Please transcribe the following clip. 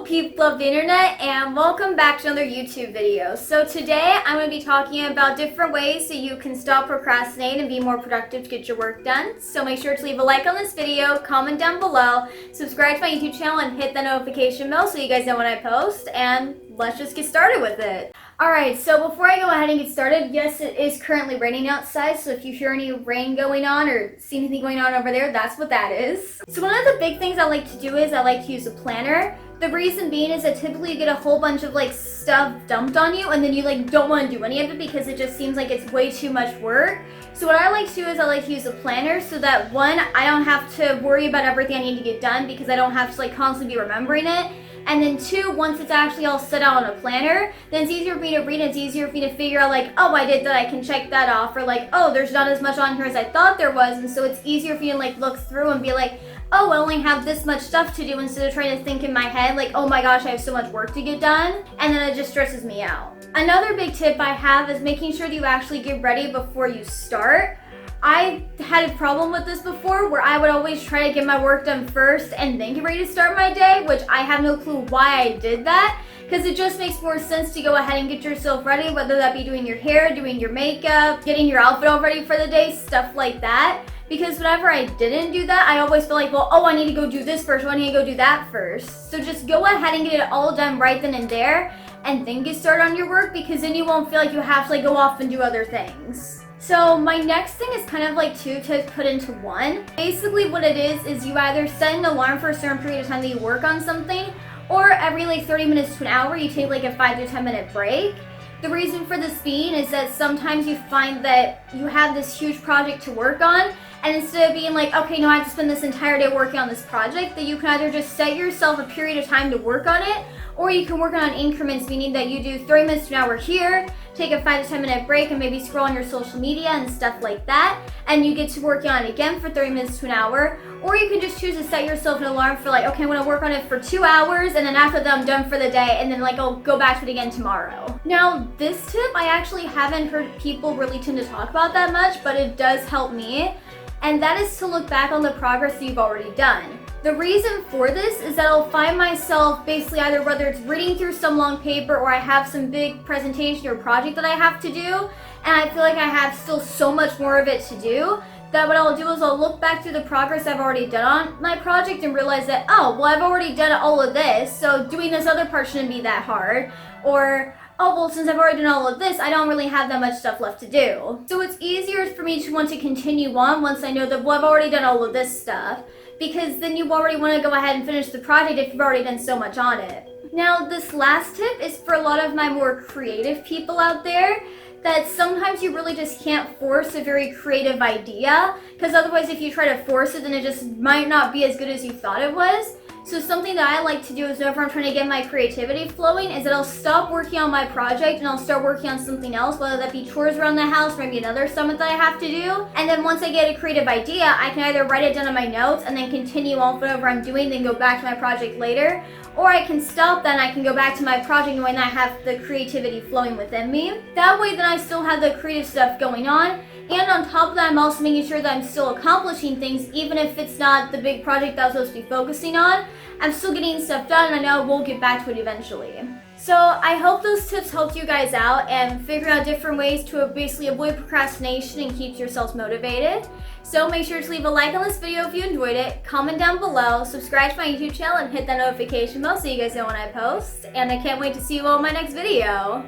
people of the internet, and welcome back to another YouTube video. So today I'm going to be talking about different ways that you can stop procrastinating and be more productive to get your work done. So make sure to leave a like on this video, comment down below, subscribe to my YouTube channel, and hit the notification bell so you guys know when I post, and let's just get started with it. Alright, so before I go ahead and get started, yes, it is currently raining outside, so if you hear any rain going on or see anything going on over there, that's what that is. So one of the big things I like to do is I like to use a planner. The reason being is that typically you get a whole bunch of stuff dumped on you and then you don't want to do any of it because it just seems like it's way too much work. So what I like to do is I like to use a planner so that one, I don't have to worry about everything I need to get done because I don't have to constantly be remembering it. And then two, once it's actually all set out on a planner, then it's easier for me to read, it's easier for me to figure out oh, I did that, I can check that off, or oh, there's not as much on here as I thought there was, and so it's easier for me to look through and be oh, I only have this much stuff to do instead of trying to think in my head oh my gosh, I have so much work to get done, and then it just stresses me out. Another big tip I have is making sure that you actually get ready before you start. I had a problem with this before where I would always try to get my work done first and then get ready to start my day, which I have no clue why I did that, because it just makes more sense to go ahead and get yourself ready, whether that be doing your hair, doing your makeup, getting your outfit all ready for the day, stuff like that. Because whenever I didn't do that, I always feel well, oh, I need to go do this first, or I need to go do that first. So just go ahead and get it all done right then and there, and then get started on your work, because then you won't feel you have to go off and do other things. So my next thing is kind of two to put into one. Basically what it is you either set an alarm for a certain period of time that you work on something, or every 30 minutes to an hour you take a 5 to 10 minute break. The reason for this being is that sometimes you find that you have this huge project to work on, and instead of being okay, no, I have to spend this entire day working on this project, that you can either just set yourself a period of time to work on it, or you can work on increments, meaning that you do 30 minutes to an hour here, take a 5 to 10 minute break and maybe scroll on your social media and stuff like that, and you get to work on it again for 30 minutes to an hour. Or you can just choose to set yourself an alarm for okay, I'm going to work on it for 2 hours, and then after that I'm done for the day, and then I'll go back to it again tomorrow. Now this tip I actually haven't heard people really tend to talk about that much, but it does help me, and that is to look back on the progress that you've already done. The reason for this is that I'll find myself basically either whether it's reading through some long paper or I have some big presentation or project that I have to do, and I feel I have still so much more of it to do, that what I'll do is I'll look back through the progress I've already done on my project and realize that, oh, well, I've already done all of this, so doing this other part shouldn't be that hard. Or, oh, well, since I've already done all of this, I don't really have that much stuff left to do. So it's easier for me to want to continue on once I know that, well, I've already done all of this stuff, because then you already want to go ahead and finish the project if you've already done so much on it. Now, this last tip is for a lot of my more creative people out there, that sometimes you really just can't force a very creative idea, because otherwise if you try to force it, then it just might not be as good as you thought it was. So something that I like to do is whenever I'm trying to get my creativity flowing is that I'll stop working on my project and I'll start working on something else, whether that be chores around the house, maybe another summit that I have to do. And then once I get a creative idea, I can either write it down in my notes and then continue on whatever I'm doing, then go back to my project later. Or I can stop that and I can go back to my project when I have the creativity flowing within me. That way then I still have the creative stuff going on. And on top of that, I'm also making sure that I'm still accomplishing things, even if it's not the big project that I was supposed to be focusing on. I'm still getting stuff done, and I know we'll get back to it eventually. So I hope those tips helped you guys out and figure out different ways to basically avoid procrastination and keep yourselves motivated. So make sure to leave a like on this video if you enjoyed it, comment down below, subscribe to my YouTube channel, and hit that notification bell so you guys know when I post. And I can't wait to see you all in my next video.